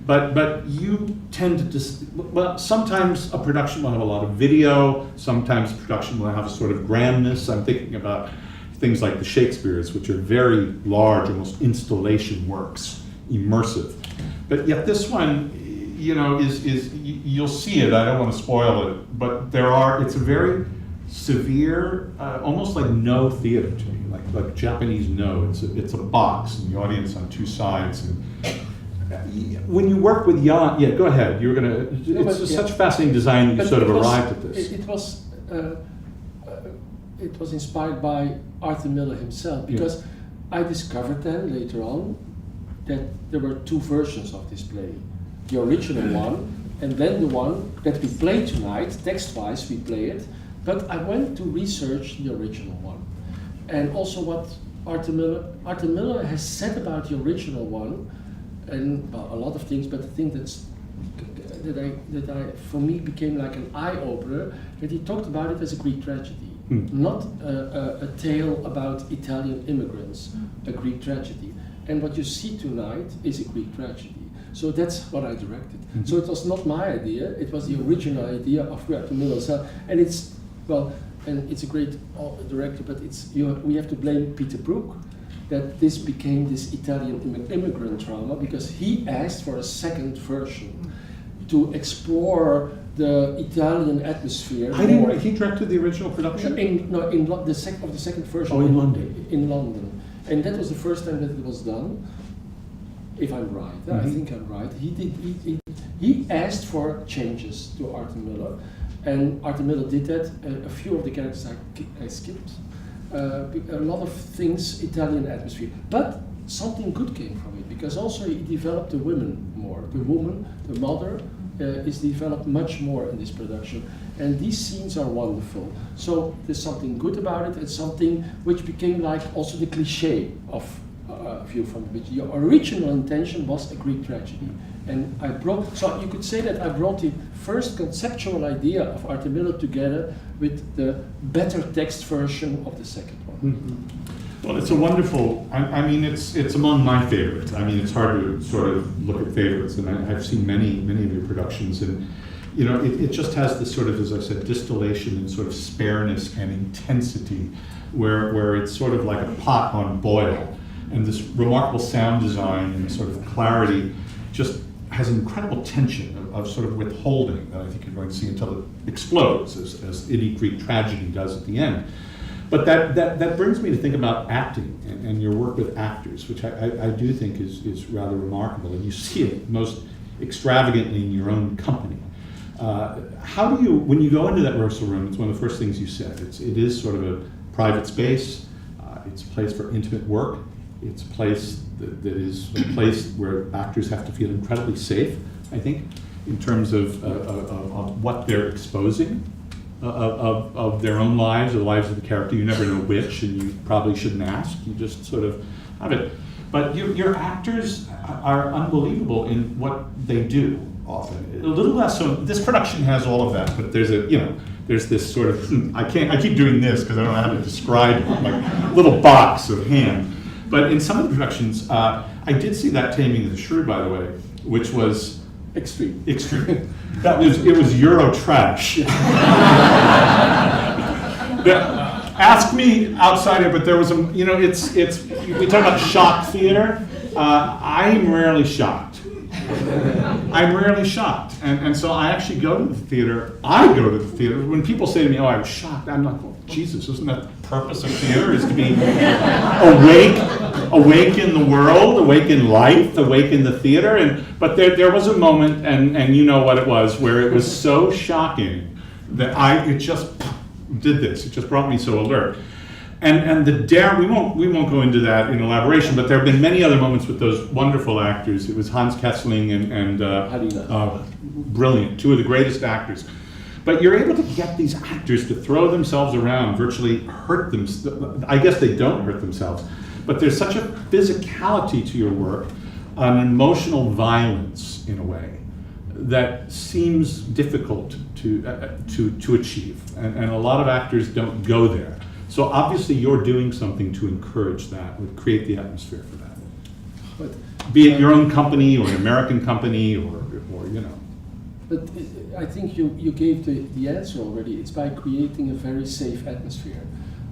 But you tend to well, sometimes a production will have a lot of video, sometimes production will have a sort of grandness. I'm thinking about things like the Shakespeares, which are very large, almost installation works, immersive. But yet this one, you know, you'll see it, I don't want to spoil it, but it's a very severe, almost like no theater to me, like Japanese no. It's a box and the audience on two sides. And when you work with Jan, yeah, go ahead. You're gonna. It's just such fascinating design that you sort of arrived at this. It was inspired by Arthur Miller himself, because I discovered then later on that there were two versions of this play: the original one, and then the one that we play tonight. Text-wise, we play it. But I went to research the original one, and also what Arthur Miller has said about the original one. And well, a lot of things, but the thing that I for me became like an eye-opener, that he talked about it as a Greek tragedy, not a tale about Italian immigrants, a Greek tragedy. And what you see tonight is a Greek tragedy. So that's what I directed. So it was not my idea; it was the original idea of Arthur Miller. And it's a great director, but we have to blame Peter Brook, that this became this Italian immigrant drama, because he asked for a second version to explore the Italian atmosphere. He directed the original production? The second version. Oh, in London. In London. And that was the first time that it was done. if I'm right. I think I'm right. He asked for changes to Arthur Miller, and Arthur Miller did that. A few of the characters I skipped. A lot of things Italian atmosphere, but something good came from it, because also he developed the women more. The woman, the mother, is developed much more in this production, and these scenes are wonderful. So there's something good about it, and something which became like also the cliche of View from the Beach. The original intention was a Greek tragedy, and so you could say that I brought the first conceptual idea of Arthur Miller together with the better text version of the second one. Mm-hmm. Well, it's a wonderful, I mean, it's among my favorites. I mean, it's hard to sort of look at favorites, and I've seen many of your productions, and you know, it just has this sort of, as I said, distillation and sort of spareness and intensity, where it's sort of like a pot on boil, and this remarkable sound design and sort of clarity just has an incredible tension of sort of withholding that I think you're going to see until it explodes, as any Greek tragedy does at the end. But that brings me to think about acting and your work with actors, which I do think is rather remarkable, and you see it most extravagantly in your own company. How do you, when you go into that rehearsal room, it's one of the first things you said, it is sort of a private space, it's a place for intimate work, it's a place that is a place where actors have to feel incredibly safe, I think, in terms of what they're exposing. Of their own lives or the lives of the character. You never know which, and you probably shouldn't ask. You just sort of have it. But your actors are unbelievable in what they do often. A little less so. This production has all of that, but there's this sort of, I keep doing this because I don't know how to describe it, like little box of hand. But in some of the productions, I did see that Taming of the Shrew, by the way, which was extreme. It was Euro trash. Ask me outsider, but there was we talk about shock theater. I'm rarely shocked. And so I actually go to the theater. When people say to me, oh, I was shocked, I'm like, well, Jesus, isn't that the purpose of theater, is to be awake in the world, awake in life, awake in the theater? But there was a moment, and you know what it was, where it was so shocking that it just did this. It just brought me so alert. And we won't go into that in elaboration, but there have been many other moments with those wonderful actors. It was Hans Kessling and brilliant, two of the greatest actors. But you're able to get these actors to throw themselves around, virtually hurt them. I guess they don't hurt themselves, but there's such a physicality to your work, an emotional violence in a way that seems difficult to achieve, and a lot of actors don't go there. So obviously you're doing something to encourage that, or create the atmosphere for that. But be it your own company or an American company or you know. But I think you gave the answer already. It's by creating a very safe atmosphere.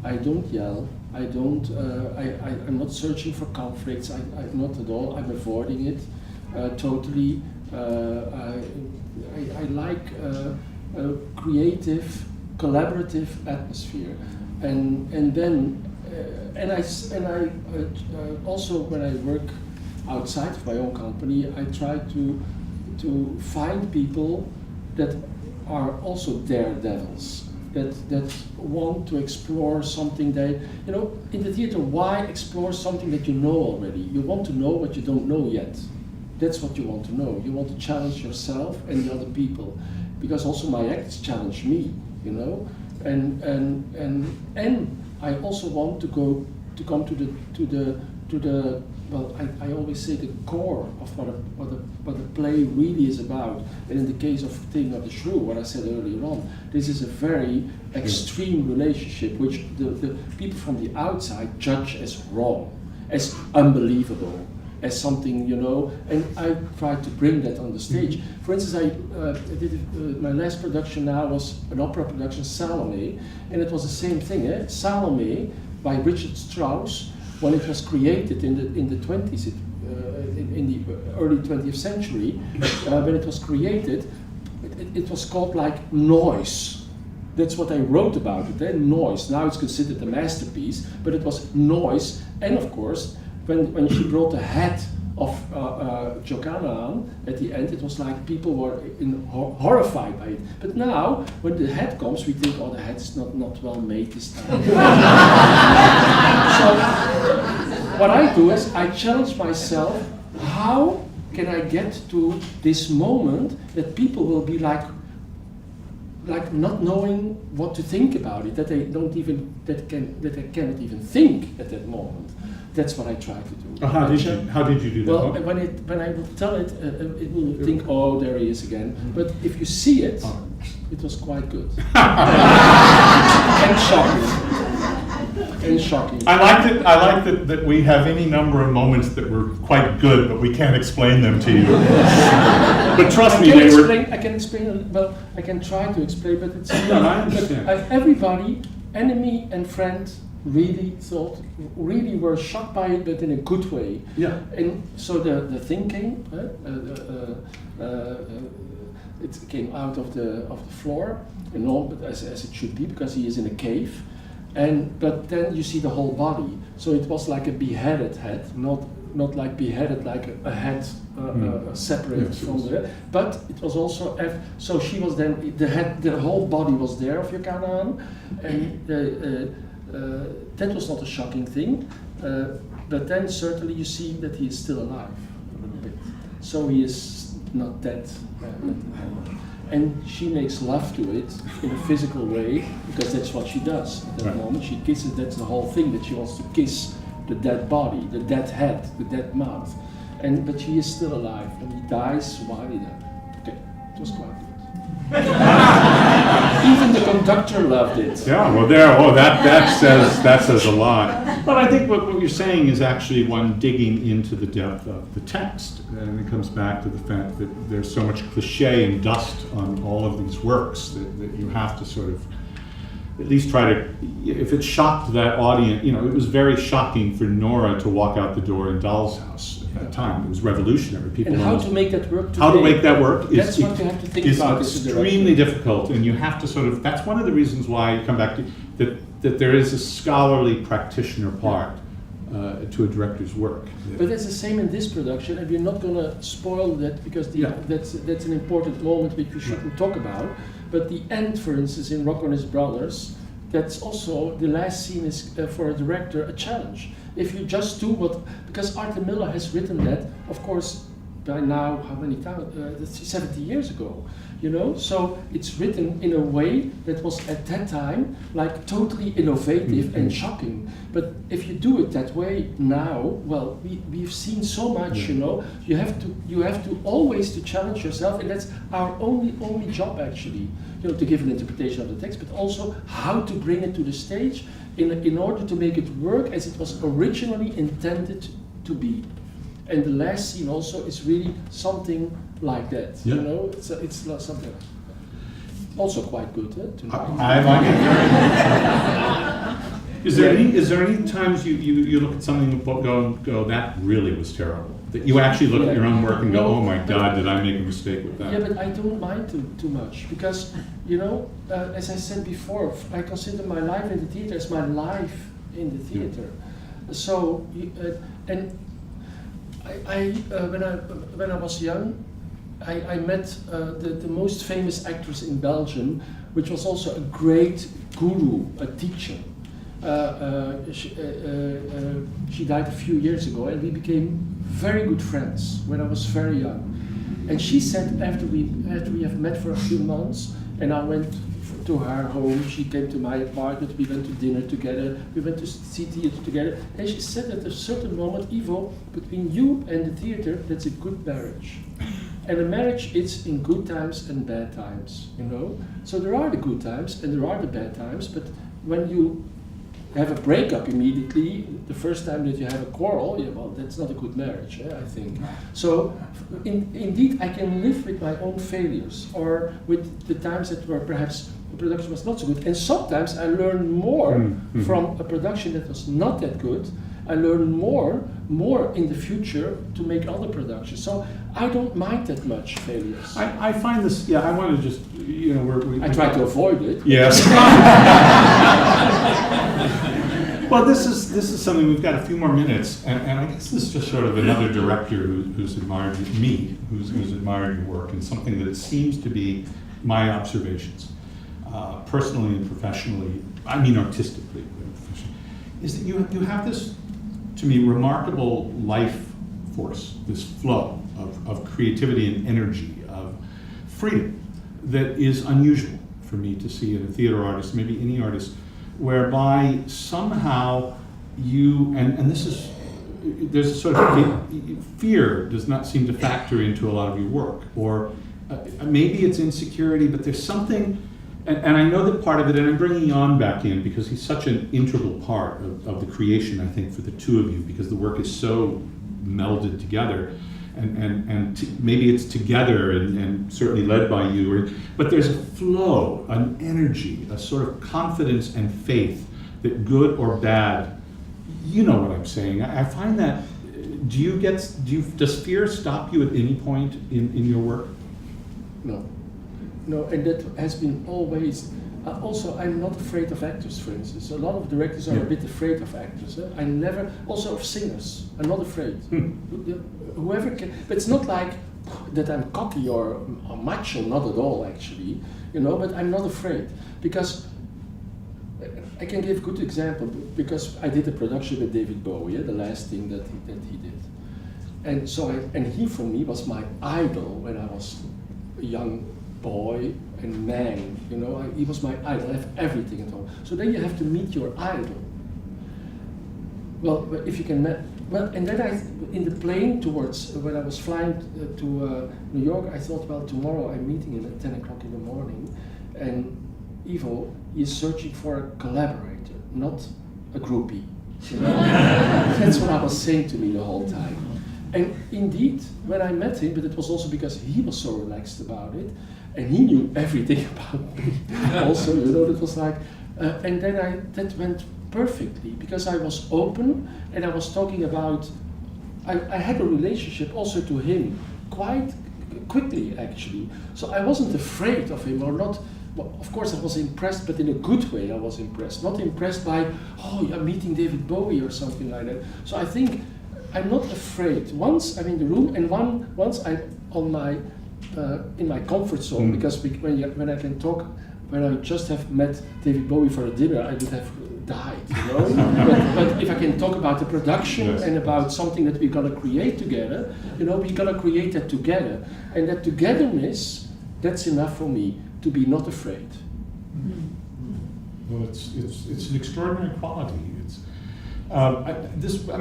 I don't yell. I don't. I'm not searching for conflicts. I'm not at all. I'm avoiding it totally. I like a creative, collaborative atmosphere, and then I also, when I work outside of my own company, I try to find people that are also daredevils, that want to explore something that, in the theater, why explore something that you know already? You want to know what you don't know yet. That's what you want to know. You want to challenge yourself and the other people, because also my acts challenge me, and I also want to come to the well, I always say the core of what a play really is about. And in the case of Taming of the Shrew, what I said earlier on, this is a very extreme relationship which the people from the outside judge as wrong, as unbelievable, as something, and I tried to bring that on the stage. For instance, I did my last production now was an opera production, Salome, and it was the same thing. Salome by Richard Strauss, when it was created in the 20s, in the early 20th century, when it was created, it was called like noise. That's what I wrote about it, noise. Now it's considered a masterpiece, but it was noise. And of course, when she brought the head of Jokanaan, at the end it was like people were horrified by it. But now, when the head comes, we think, oh, the head's not well made this time. So, what I do is I challenge myself, how can I get to this moment that people will be like not knowing what to think about it, that they don't even that they cannot even think at that moment. That's what I try to do. How did you do that? Well, when I will tell it, it will think, oh, there he is again. But if you see it, it was quite good and shocking. And shocking. I like that we have any number of moments that were quite good, but we can't explain them to you. But trust me, they were. I can explain. Well, I can try to explain, but it's No, I understand. But everybody, enemy and friend, really were shocked by it, but in a good way. Yeah. And so the thing came. It came out of the floor, and all, but as it should be, because he is in a cave. But then you see the whole body. So it was like a beheaded head, not like beheaded like a head separate from the head. But it was also so she was then the whole body was there of Jokanaan, and that was not a shocking thing. But then certainly you see that he is still alive a little bit. So he is not dead. And she makes love to it in a physical way, because that's what she does at that moment. She kisses, that's the whole thing, that she wants to kiss the dead body, the dead head, the dead mouth. But she is still alive, and he dies while he dies. Okay, it was quite good. Even the conductor loved it. Yeah, well, that says a lot. But I think what you're saying is actually one digging into the depth of the text, and it comes back to the fact that there's so much cliche and dust on all of these works that you have to sort of at least try to. If it shocked that audience, it was very shocking for Nora to walk out the door in Doll's House at that time. It was revolutionary. People and how to make that work today, how to make that work that's what you have to think about. Is extremely difficult, and you have to sort of. That's one of the reasons why you come back to that there is a scholarly practitioner part to a director's work. But it's the same in this production, and we're not going to spoil that, because that's an important moment which we shouldn't talk about. But the end, for instance, in Rocco and His Brothers, that's also, the last scene is for a director a challenge. If you just do because Arthur Miller has written that, of course, by now, how many times? 70 years ago. So it's written in a way that was at that time like totally innovative and shocking. But if you do it that way now, well, we've seen so much. You have to always to challenge yourself, and that's our only job actually. To give an interpretation of the text, but also how to bring it to the stage in order to make it work as it was originally intended to be. And the last scene also is really something like that. It's something also quite good. I like it very much. Is there any times you look at something and go, that really was terrible? That you actually look at your own work and go, oh my God, did I make a mistake with that? Yeah, but I don't mind too much, because as I said before, I consider my life in the theater as my life in the theater. So when I was young, I met the most famous actress in Belgium, which was also a great guru, a teacher. She died a few years ago, and we became very good friends when I was very young. And she said, after we have met for a few months, and I went to her home, she came to my apartment, we went to dinner together, we went to see theater together, and she said at a certain moment, Ivo, between you and the theater, that's a good marriage. And a marriage, it's in good times and bad times, So there are the good times and there are the bad times, but when you have a breakup immediately, the first time that you have a quarrel, well, that's not a good marriage, I think. So, indeed, I can live with my own failures, or with the times that were perhaps the production was not so good. And sometimes I learn more from a production that was not that good. I learn more in the future to make other productions. So I don't mind that much failures. I find this, I want to just, I try to avoid it. Yes. Well, this is something, we've got a few more minutes, and I guess this is just sort of another director who's admired who's admired your work, and something that seems to be my observations, personally and professionally, I mean artistically, is that you have this, to me, remarkable life force, this flow of creativity and energy, of freedom, that is unusual for me to see in a theater artist, maybe any artist, whereby somehow you, and this is, there's a sort of fear does not seem to factor into a lot of your work, or maybe it's insecurity, but there's something, and I know that part of it, and I'm bringing Jan back in because he's such an integral part of the creation, I think, for the two of you, because the work is so melded together, and maybe it's together and certainly led by you, but there's a flow, an energy, a sort of confidence and faith that good or bad, you know what I'm saying. I find that, does fear stop you at any point in your work? No, and that has been always. Also, I'm not afraid of actors, for instance. A lot of directors are a bit afraid of actors. I never, also of singers, I'm not afraid. Whoever can, but it's not like that I'm cocky or macho, not at all actually, but I'm not afraid. Because I can give a good example, because I did a production with David Bowie, the last thing that he did. And so, he for me was my idol when I was a young boy and man, he was my idol. I have everything at home. So then you have to meet your idol. Well, if you can, and then in the plane towards, when I was flying to New York, I thought, well, tomorrow I'm meeting him at 10 o'clock in the morning, and Ivo is searching for a collaborator, not a groupie. That's what I was saying to me the whole time. And indeed, when I met him, but it was also because he was so relaxed about it, and he knew everything about me. Also, it was like, and then that went perfectly, because I was open, and I was talking about, I had a relationship also to him, quite quickly actually. So I wasn't afraid of him, or not. Well, of course I was impressed, but in a good way I was impressed. Not impressed by, oh, I'm meeting David Bowie or something like that. So I think I'm not afraid. Once I'm in the room, and once I'm on my in my comfort zone, because when I can talk, when I just have met David Bowie for a dinner, I would have died, but if I can talk about the production and about something that we're gonna create together, we're gonna create that together, and that togetherness, that's enough for me to be not afraid. Well, it's an extraordinary quality. I'm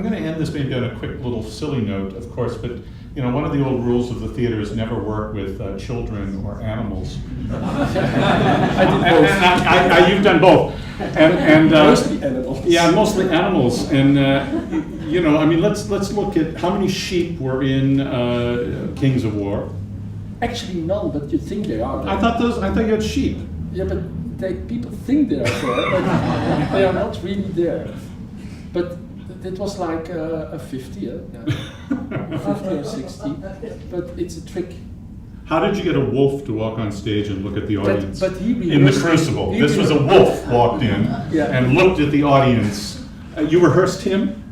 going to end this maybe on a quick little silly note, of course, but one of the old rules of the theater is never work with children or animals. I did both. You've done both, and mostly animals. Yeah, mostly animals, and I mean, let's look at how many sheep were in Kings of War. Actually, none, but you think they are there. I thought you had sheep. Yeah, but people think they are there, but they are not really there. But it was like a 50, 50 or 60, but it's a trick. How did you get a wolf to walk on stage and look at the audience? But he in the Crucible. This was a wolf walked in and looked at the audience. You rehearsed him?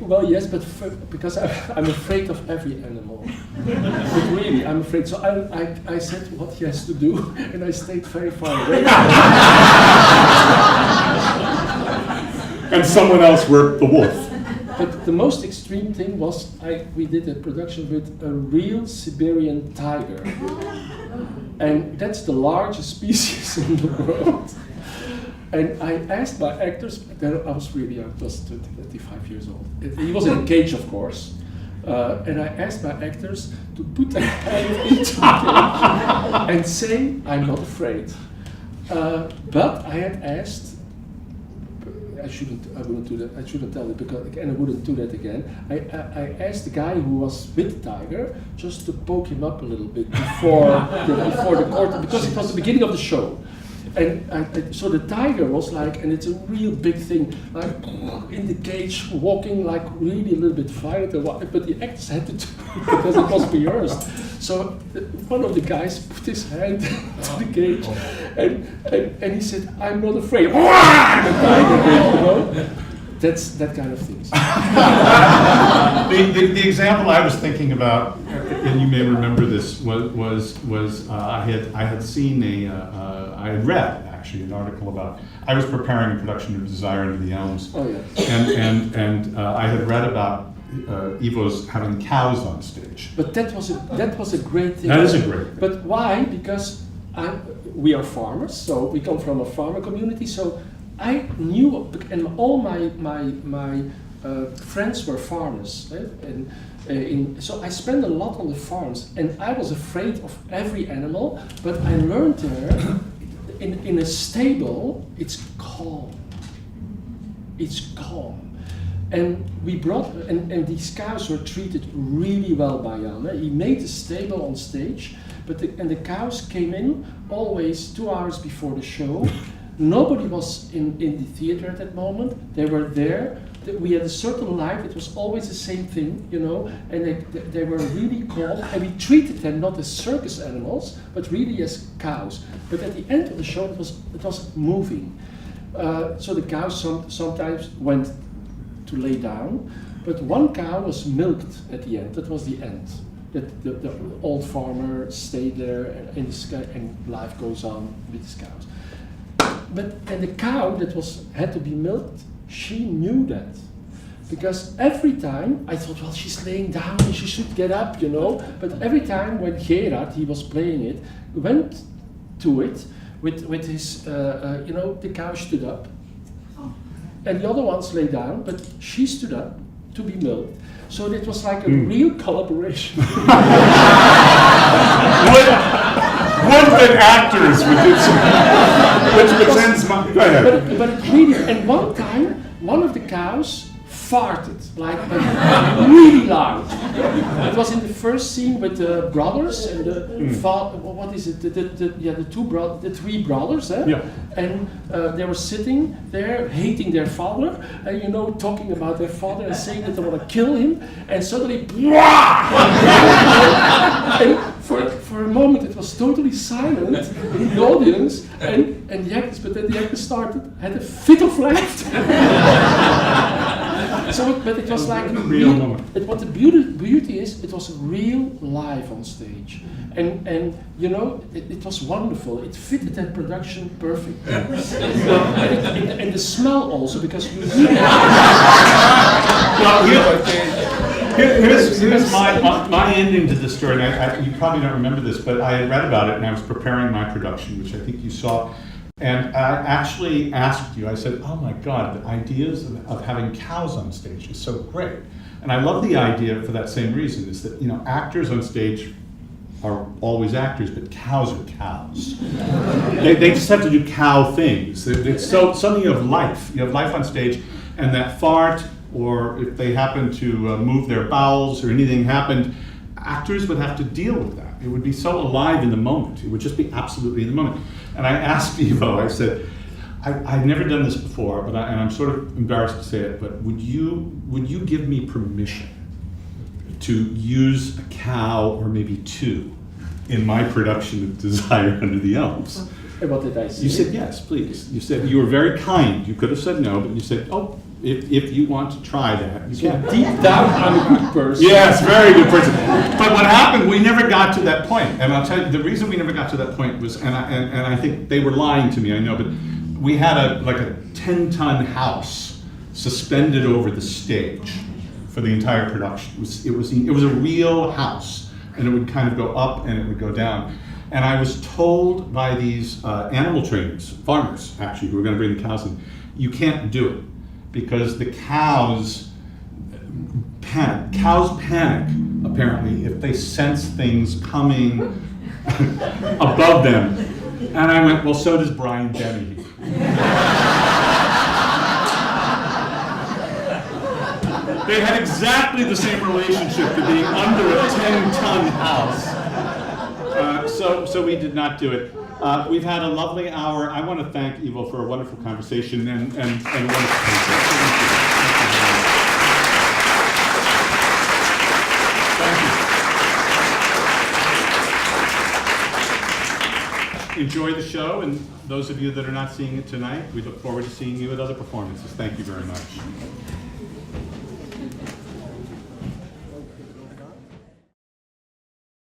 Well, yes, but because I'm afraid of every animal. But really, I'm afraid. So I said what he has to do, and I stayed very far away. And someone else worked the wolf. But the most extreme thing was we did a production with a real Siberian tiger. And that's the largest species in the world. And I asked my actors, I was really young, I was 25 years old. He was in a cage, of course. And I asked my actors to put their hand into the cage and say, I'm not afraid. But I had asked, I wouldn't do that. I shouldn't tell it, and I wouldn't do that again. I asked the guy who was with the tiger just to poke him up a little bit before the court, because it was the beginning of the show. And so the tiger was like, and it's a real big thing, like in the cage, walking like really a little bit violent, but the actors had to do it because it was rehearsed. So one of the guys put his hand to the cage, and he said, "I'm not afraid." The tiger did, you know? That's that kind of things. The example I was thinking about, and you may remember this, was I had seen I had read actually an article about, I was preparing a production of Desire Under the Elms. Oh yeah. And I had read about Ivo's having cows on stage. But that was a great thing. That is a great thing. But why? Because we are farmers, so we come from a farmer community. So I knew, and all my friends were farmers, right? And so I spent a lot on the farms, and I was afraid of every animal. But I learned there, in a stable, it's calm. It's calm. And we brought, and these cows were treated really well by Jan. He made the stable on stage, but the cows came in always 2 hours before the show. Nobody was in the theater at that moment. They were there. We had a certain light. It was always the same thing, you know. And they were really calm. And we treated them not as circus animals, but really as cows. But at the end of the show, it was moving. So the cows sometimes went to lay down, but one cow was milked at the end. That was the end. That the old farmer stayed there, and life goes on with his cows. And the cow that had to be milked, she knew that, because every time I thought, well, she's laying down, she should get up, you know. But every time when Gerard, he was playing it, went to it with his, you know, the cow stood up. And the other ones lay down, but she stood up to be milked. So it was like a real collaboration. Would that actors which ends my... Go ahead. But it really, and one time, one of the cows farted, like really loud. It was in the first scene with the brothers and the what is it? The three brothers, eh? Yeah. And they were sitting there hating their father, and you know, talking about their father and saying that they want to kill him, and suddenly, and for a moment it was totally silent in the audience, and the actors, but then the actors had a fit of laughter. So, but it was like real moment. What the beauty is, it was real live on stage, and you know, it was wonderful. It fitted that production perfectly, and the smell also, because you really here's my ending to this story. And you probably don't remember this, but I had read about it and I was preparing my production, which I think you saw. And I actually asked you, I said, oh my God, the ideas of having cows on stage is so great. And I love the idea for that same reason, is that, you know, actors on stage are always actors, but cows are cows. They just have to do cow things. It's something you have life. You have life on stage, and that fart, or if they happen to move their bowels or anything happened, actors would have to deal with that. It would be so alive in the moment. It would just be absolutely in the moment. And I asked Ivo, I said, I've never done this before, and I'm sort of embarrassed to say it, but would you give me permission to use a cow or maybe two in my production of Desire Under the Elms? And what did I say? You said yes, please. You said you were very kind. You could have said no, but you said, oh, if you want to try that, you can. Deep down, I'm a good person. Yes, very good person. But what happened, we never got to that point. And I'll tell you, the reason we never got to that point was, and I think they were lying to me, I know, but we had a 10-ton house suspended over the stage for the entire production. It was a real house, and it would kind of go up and it would go down. And I was told by these animal trainers, farmers actually, who were going to bring the cows in, you can't do it, because the cows panic. Cows panic, apparently, if they sense things coming above them. And I went, well, so does Brian Denny. They had exactly the same relationship to being under a 10-ton house. So we did not do it. We've had a lovely hour. I want to thank Ivo for a wonderful conversation and a wonderful Thank you. Enjoy the show, and those of you that are not seeing it tonight, we look forward to seeing you at other performances. Thank you very much.